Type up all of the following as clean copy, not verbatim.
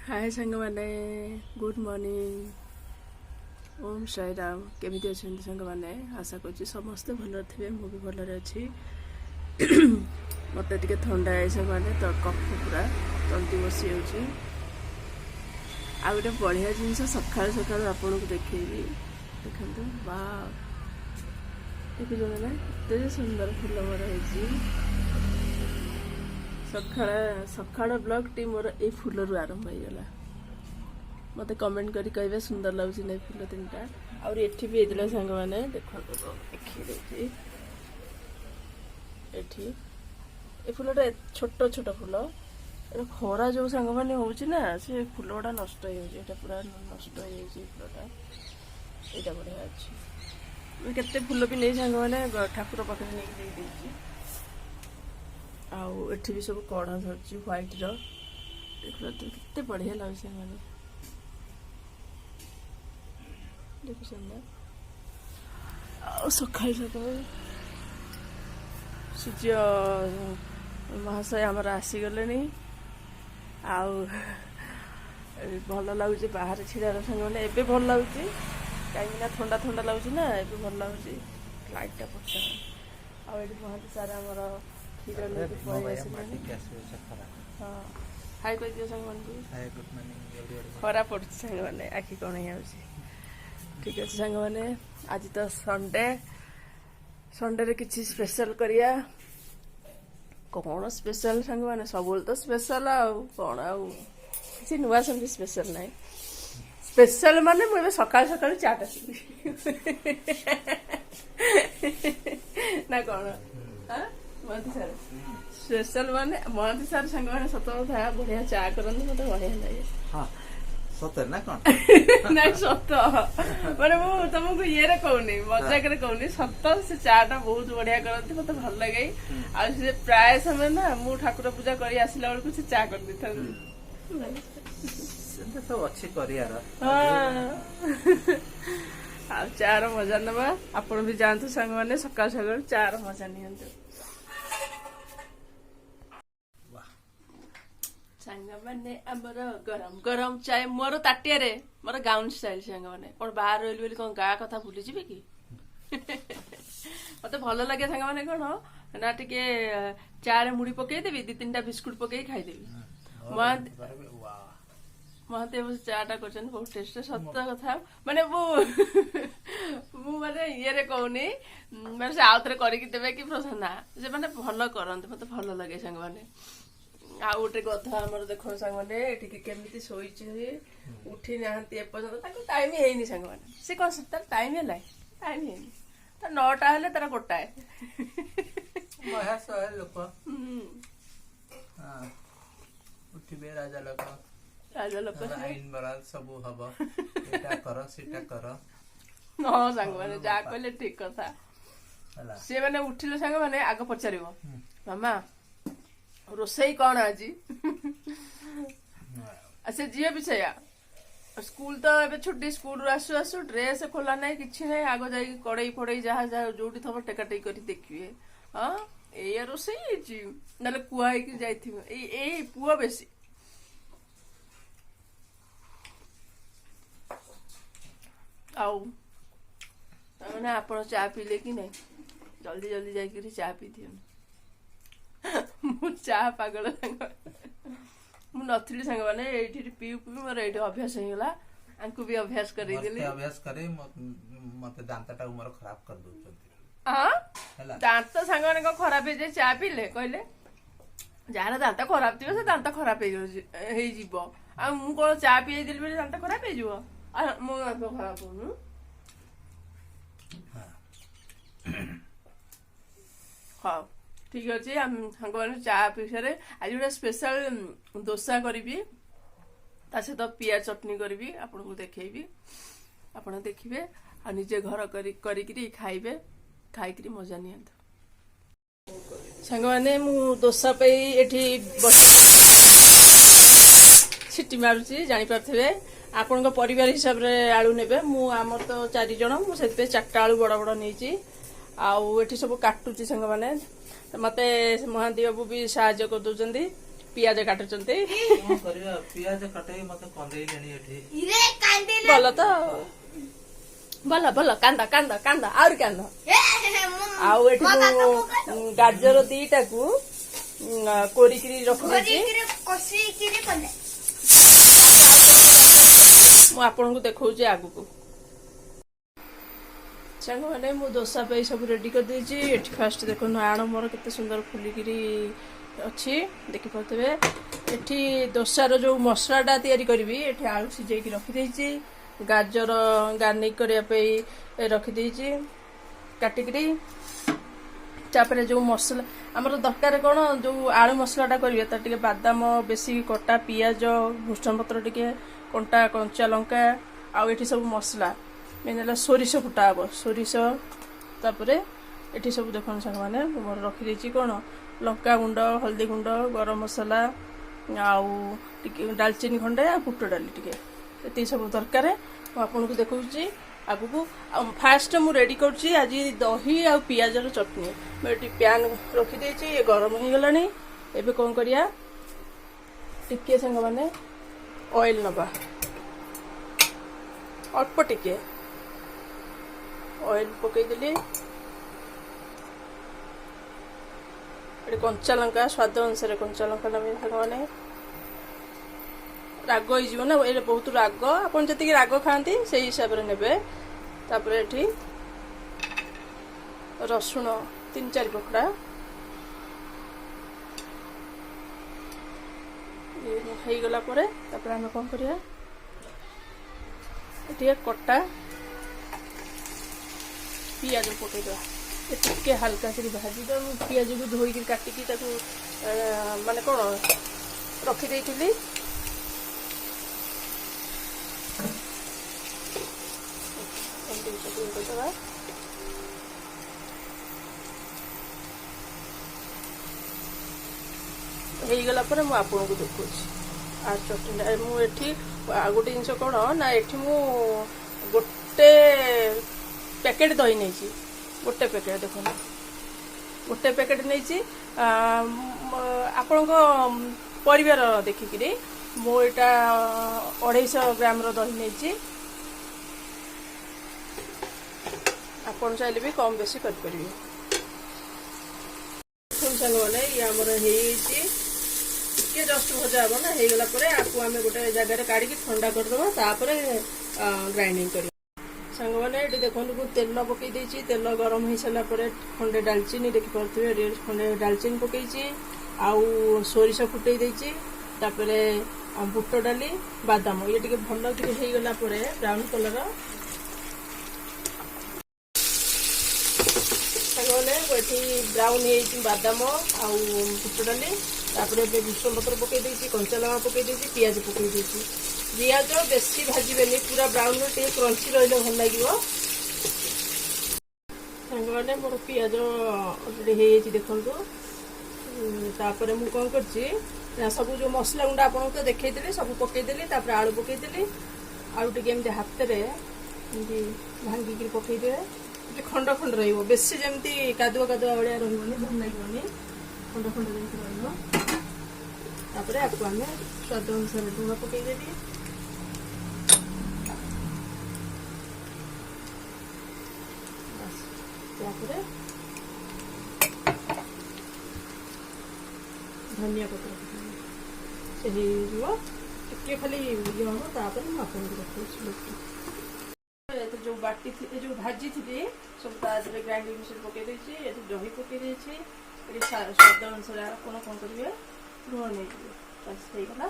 हाय सांग मैंने good morning ओम साई राम केमी अच्छा सांग मैंने आशा कर समस्ते भल थे मुझे भलरे अच्छी मत टे थंडा है सांग मैंने तो कफ पूरा तंती बसी आ गोटे बढ़िया जिनस सका सका आपन को देखेबी देखते बा देखुन ना एत सुंदर फुल मर सकाळ ब्लॉग टी मोर ए फूल रु आरंभ होगा मत कमेंट करी कहे सुंदर लगुच नहीं फूल तीन टा और एठी भी होता सांग मैंने देखिए एठी ए फूलटा छोट छोट फूल खरा जो सांग मैंने होना से फूल गुड़ा नष्ट हो पूरा नष्ट हो फूलटा यहाँ बढ़िया अच्छे केते फूल भी नहीं सांग मैंने ठाकुर पाखे नहीं आउ एठी भी सब कड़ा धरची व्हाइट रो देखला तो कितने बढ़िया लागे माने देखो सुंदर आ सखाई सकाळ सूर्य महाशय हमर आसी गले नहीं आउ भल लगुच बाहर छिड़ा संग मैंने एबे भल लगुच कहीं ना ठंडा ठंडा लगुच ना एबे भल लगुच लाइट टा पड़ता आ एठी बहुत सारा हमर हाय कह दियो सांग मन खरा पड़ सांग मैंने आखि कौन हो ठीक अच्छे सांग मैंने आज तो संडे संडे किसी स्पेशल करिया कौन स्पेशल सांग मैंने सब तो स्पेशल कौन किसी नुआ सेमती स्पेशल ना स्पेशल माने मुझे सका सका चाटा ना कौन महांती सार स्पेशल माने महांती सार सांग मैंने सत कथा बढ़िया चा करते मत बढ़िया लगे सत ना कौन ना सत माने मु तुमको ये कहूनी मजाक कहूनी सत से चा टा बहुत बढ़िया करते मत भल लगे आ प्राय समय ना मु ठाकुर पूजा कर आसला बेलू से चा कर दी सब अच्छी करियार आ चार मजा नवा आपण भी जानतु सांग मैंने सकाळ सकाळ चार मजा नियंतु सांग मैंने आमर गरम गरम चाय मोर ताटिया रे मोर गाउन स्टाइल सांग मैंने कौन बाहर रही बोली कौन गाँ कथा भूली जी कि मत भल लगे सांग मैंने कौन ना टिके चारे मुड़ी पकईदेवी दी तीन बिस्कुट पकई खाईदेवी महांती चाटा कर बहुत टेस्ट सत कथा माने माने ये कहूनी माने से आउ थे करके कि प्रसन्ना से माने भल करते मत भल लगे सांग मैंने आ गोटे गधा आमर देख सांग मैंने केमी शोची उठी ना एपर्तंत टाइम है सांग मैंने सी कौन तार टाइम है टाइम है तार 9टा हेले तार गोटाए लोक उठे राजा लोक राजा लोक आईन बरा सब हम एटा कर सेटा कर हाँ सांग मैंने जा कहले ठीक कथा से मैंने उठिले सांग मैंने आग पचार मामा रोसई कौन आज से झील भी छया स्कूल तो ए छुट्टी स्कूल आसु आसु ड्रेस खोला ना कि ना आग जा कड़ई फड़ई जहाँ जहाँ जो थब टेकाटेक कर देखिए हाँ ये रोसई ना कुआ जाइए पुआ बेसी आउ मैंने आप चा पीले कि नहीं जल्दी जल्दी जाकि चा पी दियो मु चा पागल मु नथली सांग मैंने ये पीऊ पीऊ मोर ये अभ्यास होगा आंकु भी अभ्यास करदेली अभ्यास करे मते दांतटा मोर खराब कर दउछंती हां दांत सांग मैंने को खराब हो जाए चा पीले कहले जार दांत खराब थी से दांत खराब हो आ मु को चा पी देली बेले दांत खराब हो जिवो मो दांत खराब हो हाँ ठीक अच्छे सांग मैंने चा पी सारे आज गोटे स्पेशल दोसा करी ता सहित पिया चटनी करी आपन को देखी आप देखिए आ निजे घर करी खाइबे खाई मजा नि सांग मैंने मु दोसा पे एठी सिटी मारुची जानी पारथिबे आपण परिवार हिसाब रे आलू नेबे मु आमर तो 4 जण मु सेते 4टा आलू बड़ बड़ नेची आउ एठी सब काटुची सांग मैंने मते महांती बाबू भी साहाଯ୍य कर दउचंदी ପିଆଜ କାଟୁଛନ୍ତି। କଣ କରିବା ପିଆଜ କାଟେଇ ମତେ କନ୍ଦେଇଲେଣି ଏଠି। ଭଲ ତ ଭଲ ଭଲ କାନ୍ଦ କାନ୍ଦ କାନ୍ଦ ଆହୁରି କାନ୍ଦ। ଆଉ ଏଠି ମୁଁ ଗାଜର ଦିଟାକୁ କୋରିକିରି ରଖିଦେଇଛି। ମୁଁ ଆପଣଙ୍କୁ ଦେଖଉଛି ଆଗକୁ। ସାଙ୍ଗମାନେ ମୁଁ ଦୋସା ପାଇଁ ସବୁ ରେଡି କରିଦେଇଛି। ଏଠି ଫାଷ୍ଟ ଦେଖନ୍ତୁ ଆଣ ମୋର କେତେ ସୁନ୍ଦର ଫୁଲିକିରି ଅଛି ଦେଖିପାରୁଥିବେ। ଏଠି ଦୋସାର ଯୋଉ ମସଲାଟା ତିଆରି କରିବି ଏଠି ଆଳୁ ସିଝେଇକି ରଖିଦେଇଛି। ଗାଜର ଗାର୍ନିକ କରିବା ପାଇଁ ରଖିଦେଇଛି କାଟିକିରି। ତାପରେ ଯୋଉ ମସଲା ଆମର ଦରକାର କଣ ଯୋଉ ଆଳୁ ମସଲାଟା କରିବେ ତାର ଟିକେ ବାଦାମ ବେଶୀ କଟା, ପିଆଜ, ଭୃଷଙ୍ଗ ପତ୍ର ଟିକେ କଣ୍ଟା, କଞ୍ଚା ଲଙ୍କା, ଆଉ ଏଠି ସବୁ ମସଲା ମେନ୍ ହେଲା ସୋରିଷ ଫୁଟା ହବ। ସୋରିଷ ତାପରେ ଏଠି ସବୁ ଦେଖନ୍ତୁ ସାଙ୍ଗମାନେ ମୋର ରଖିଦେଇଛି କଣ ଲଙ୍କା ଗୁଣ୍ଡ, ହଳଦୀ ଗୁଣ୍ଡ, ଗରମ ମସଲା, ଆଉ ଟିକେ ଡାଲଚିନି ଖଣ୍ଡେ, ଆଉ ବୁଟ ଡାଲି ଟିକେ, ଏତିକି ସବୁ ଦରକାର। ମୁଁ ଆପଣଙ୍କୁ ଦେଖାଉଛି ଆଗକୁ। ଫାଷ୍ଟ ମୁଁ ରେଡି କରୁଛି ଆଜି ଦହି ଆଉ ପିଆଜର ଚଟନି। ମୁଁ ଏଠି ପ୍ୟାନ୍ ରଖିଦେଇଛି, ଗରମ ହେଇଗଲାଣି। ଏବେ କଣ କରିବା ଟିକେ ସାଙ୍ଗମାନେ ଅଏଲ ନବା, ଅଳ୍ପ ଟିକେ ଅଏଲ ପକେଇଦେଲି। ଏଠି କଞ୍ଚା ଲଙ୍କା ସ୍ୱାଦ ଅନୁସାରେ କଞ୍ଚା ଲଙ୍କା ନେବେ ସାଙ୍ଗମାନେ। ରାଗ ହେଇଯିବ ନା ଏଇଟା ବହୁତ ରାଗ, ଆପଣ ଯେତିକି ରାଗ ଖାଆନ୍ତି ସେଇ ହିସାବରେ ନେବେ। ତାପରେ ଏଠି ରସୁଣ 3-4 ପକଡ଼ା ହେଇଗଲା ପରେ ତାପରେ ଆମେ କଣ କରିବା ଟିକେ କଟା ପିଆଜ ପକେଇଦେବା। ଟିକେ ହାଲକା କରି ଭାଜିଦେବା। ମୁଁ ପିଆଜକୁ ଧୋଇକି କାଟିକି ତାକୁ ମାନେ କଣ ରଖିଦେଇଥିଲି। କରିଦେବା। ହେଇଗଲା ପରେ ମୁଁ ଆପଣଙ୍କୁ ଦେଖୁଛି ଆଉ ଚଟଣିଟା। ମୁଁ ଏଠି ଆଉ ଗୋଟେ ଜିନିଷ କଣ ନା ଏଠି ମୁଁ ଗୋଟେ ପ୍ୟାକେଟ ଦହି ନେଇଛି। ଗୋଟେ ପ୍ୟାକେଟ ଦେଖନ୍ତୁ, ଗୋଟେ ପ୍ୟାକେଟ ନେଇଛି ଆପଣଙ୍କ ପରିବାର ଦେଖିକିରି। ମୁଁ ଏଇଟା 250 ଗ୍ରାମର ଦହି ନେଇଛି। ଆପଣ ଚାହିଁଲେ ବି କମ ବେଶୀ କରିପାରିବେ। ସାଙ୍ଗମାନେ ଇଏ ଆମର ହେଇଯାଇଛି, ଟିକେ ଜଷ୍ଟ ଭଜା ହବ ନା। ହେଇଗଲା ପରେ ଆକୁ ଆମେ ଗୋଟେ ଜାଗାରେ କାଢିକି ଥଣ୍ଡା କରିଦେବା, ତାପରେ ଗ୍ରାଇଣ୍ଡିଙ୍ଗ କରିବା। ସାଙ୍ଗମାନେ ଏଠି ଦେଖନ୍ତୁ ମୁଁ ତେଲ ପକେଇ ଦେଇଛି। ତେଲ ଗରମ ହେଇସାରିଲା ପରେ ଖଣ୍ଡେ ଡାଲଚିନି ଦେଖିପାରୁଥିବେ, ଖଣ୍ଡେ ଡାଲଚିନି ପକେଇଛି, ଆଉ ସୋରିଷ ଫୁଟେଇ ଦେଇଛି। ତାପରେ ବୁଟ ଡାଲି, ବାଦାମ ଇଏ ଟିକେ ଭଲ ଟିକେ ହେଇଗଲା ପରେ ବ୍ରାଉନ କଲର ସାଙ୍ଗମାନେ ଏଠି ବ୍ରାଉନ ହେଇଯାଇଛି ବାଦାମ ଆଉ ବୁଟ ଡାଲି। ତାପରେ ଏବେ ଭୃଷଙ୍ଗ ପତ୍ର ପକେଇ ଦେଇଛି, କଞ୍ଚା ଲଙ୍କା ପକେଇ ଦେଇଛି, ପିଆଜ ପକେଇ ଦେଇଛି। ପିଆଜ ବେଶୀ ଭାଜିବେନି, ପୁରା ବ୍ରାଉନ ଟିକେ କ୍ରଞ୍ଚି ରହିଲେ ଭଲ ଲାଗିବ। ସାଙ୍ଗମାନେ ମୋର ପିଆଜ ଅଲରେଡି ହେଇଯାଇଛି ଦେଖନ୍ତୁ। ତାପରେ ମୁଁ କଣ କରିଛି ନା ସବୁ ଯୋଉ ମସଲା ଗୁଣ୍ଡ ଆପଣଙ୍କୁ ତ ଦେଖେଇଥିଲି ସବୁ ପକେଇଦେଲି। ତାପରେ ଆଳୁ ପକେଇଦେଲି। ଆଳୁ ଟିକେ ଏମିତି ହାତରେ ଏମିତି ଭାଙ୍ଗିକି ପକେଇଦେବେ, ଖଣ୍ଡ ଖଣ୍ଡ ରହିବ, ବେଶୀ ଯେମିତି କାଦୁଆ କାଦୁଆ ଭଳିଆ ରହିବନି, ଭଲ ଲାଗିବନି, ଖଣ୍ଡ ଖଣ୍ଡ ଯେମିତି ରହିବ। ତାପରେ ଆକୁ ଆମେ ସ୍ୱାଦ ଅନୁସାରେ ଲୁଣ ପକେଇଦେବି। ତାପରେ ଧନିଆ ପତ୍ର ସେ ହେଇଯିବ, ଟିକେ ଖାଲି ଇଏ ହବ। ତାପରେ ମୁଁ ଆପଣଙ୍କୁ ଦେଖାଉଛି ଯୋଉ ବାଟି ଯୋଉ ଭାଜିଥିଲି ସବୁ ତା ଦେହରେ ଗ୍ରାଇଣ୍ଡିଙ୍ଗ ମସଲା ପକେଇ ଦେଇଛି। ଏଠି ଦହି ପକେଇ ଦେଇଛି। ଏଠି ସ୍ୱାଦ ଅନୁସାରେ ଆପଣ କଣ କରିବେ ଲୁଣ ନେଇଯିବେ। ବାସ୍ ହେଇଗଲା।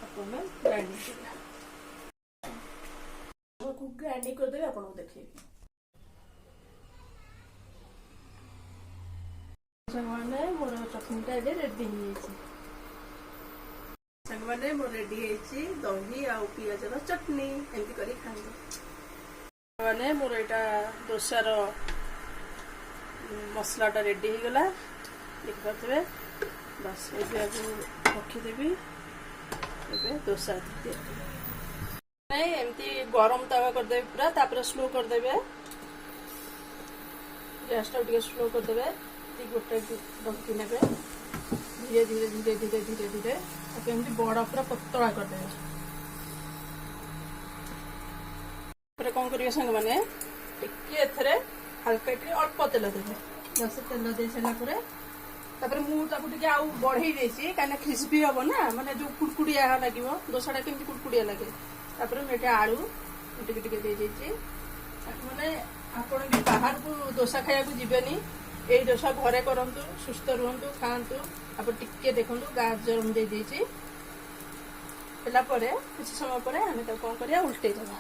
ତାକୁ ଆମେ ଗ୍ରାଇଣ୍ଡିଙ୍ଗ କରିବା। ଗ୍ରାଇଣ୍ଡିଙ୍ଗ କରିଦେବି, ଆପଣଙ୍କୁ ଦେଖେଇବି। ସାଙ୍ଗମାନେ ମୋର ଚଟଣିଟା ଏବେ ରେଡି ହେଇଯାଇଛି। ସାଙ୍ଗମାନେ ମୋର ରେଡି ହେଇଛି ଦହି ଆଉ ପିଆଜର ଚଟଣି। ଏମିତି କରି ଖାଆନ୍ତୁ ସାଙ୍ଗମାନେ। ମୋର ଏଇଟା ଦୋସାର ମସଲାଟା ରେଡି ହେଇଗଲା ଦେଖିପାରୁଥିବେ। ବାସ୍ ଏବେ ଆକୁ ରଖିଦେବି। ଏବେ ଦୋସା ଏମିତି ଗରମ ତାୱା କରିଦେବେ ପୁରା, ତାପରେ ସ୍ଲୋ କରିଦେବେ। ଗ୍ୟାସଟାକୁ ଟିକେ ସ୍ଲୋ କରିଦେବେ। ଗୋଟେ ଡଙ୍କି ନେବେ, धीरे धीरे धीरे धीरे धीरे धीरे ताको एमती बड़ पूरा पतला करदेवे। कौन करिए सांग मैंने टिके एथरे हल्का टे अल्प तेल देवे। जैसे तेल दे सारा पर तापर मुझे आउ बढ़ई देसी कहीं क्रिस्पी हम ना माने जो कुड़कुड़िया लगे दोसाटा केमती कुड़कुड़िया लगे। तापर मुझे आलू टिके टिके दे देछि माने आपण भी बाहर को डोसा खाया को जीवेनी यही डोसा घरे करंतु सुस्थ रुहंतु खांतु। आप टिके देखंतु गाजर दे देछि हेला परे किछ समय परे हमें तो कौन करिया उल्टे देबा।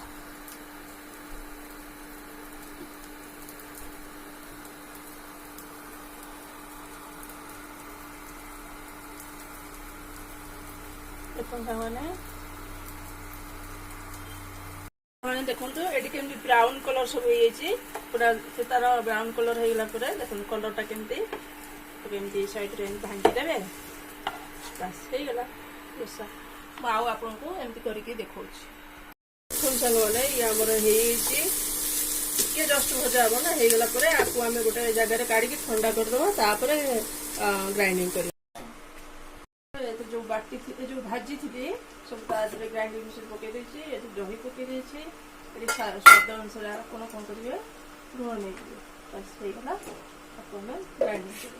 मैंने देखो ये केमती ब्राउन कलर सब हो पूरा से तार ब्राउन कलर हो गला देखो कलरटा केमती साइड रे भांगी देवे बस हो गला डोसा। मुझे आपको एमती करके देखा सांग मैंने ये आमर हो जस्ट भजा हम ना हो गला आपको आम गोटे जगार काढ़ी ठंडा करदे ग्राइंडिंग कर जो बाटी थी जो भाजी थी सब तादे ग्राइंडिंग मशीन पकई देछि ये दही पकई देछि ये स्वाद अनुसार आपन कौन करेंगे लुण नहीं बस हो गला आपन ग्राइंडिंग कर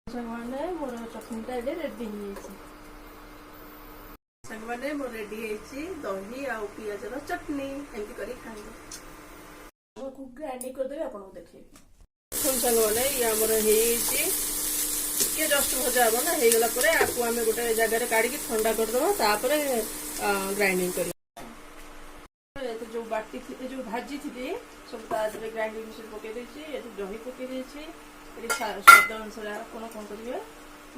संगवाने मोर चटनीटा ये रेडी हो संगवाने मोर रेडी है दही आ पियाज चटनी एमती करी खांगे को ग्राइंडिंग कर देबे आपन देखिए। सांग मैंने ये आमर हो जस्ट भजा हम ना हो गला आपको आम गोटे जगार काढ़ी ठंडा करदे ग्राइंडिंग कर जो बाटी थी जो भाजी थी सब तादे ग्राइंडिंग मशीन पकई देछि ये दही पकई देछि ये स्वाद अनुसार आपन कौन करेंगे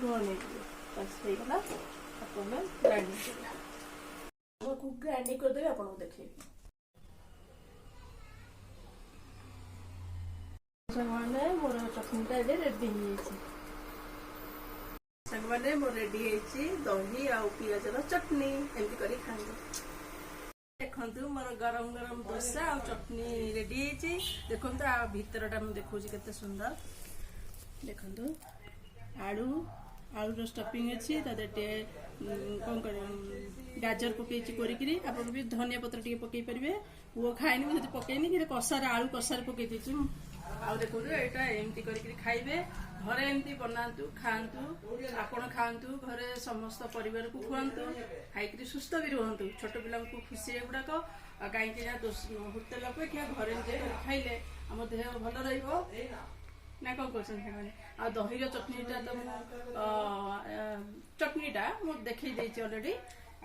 लुण नहीं बस हो गला आपन ग्राइंडिंग कर ग्राइंडिंग कर देबे आपन देखिए। संगवाने मोर चटनीटा ये रेडी हो संगवाने मोर रेडी है दही आ पियाज चटनी एमती करी खांगे देखु मोर गरम गरम डोसा आ चटनी रेडी है देखो आ भीतरटा मुझे देखा केते सुंदर देखु आलू आलूर स्टफिंग अच्छी कौन कर गाजर पकई करी आप भी धनिया पत्र टे पकई पारे पुओ खाएनि मुझे पकईनी कि कषार आलू कषार पकई देछि आ देखो यहाँ एमती करके खाइबे घरे एमती बनातु खातु आपण खातु घरे समस्त परिवार को खुआंतु खाई सुस्थ भी रुहतु छोट पिला खुशी गुड़ाक कहीं होटेल अपेक्षा घरे खाइले आम देह भल ना कौन कर दही चटनीटा तो चटनीटा मुझे देखी अलरेडी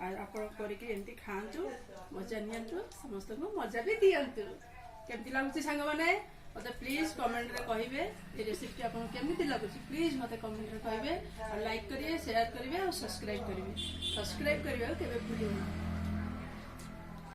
आप करके खातु मजा नियंतु समस्त को मजा भी दिंतु केमती लगुच सांग मैंने मत प्लीज कमेंट रे कहिबे ये रेसिपी आपन केमिति लागुची प्लीज मते कमेंट रे कहिबे और लाइक करिए शेयर करिए और सब्सक्राइब करिए केबे भूलिए।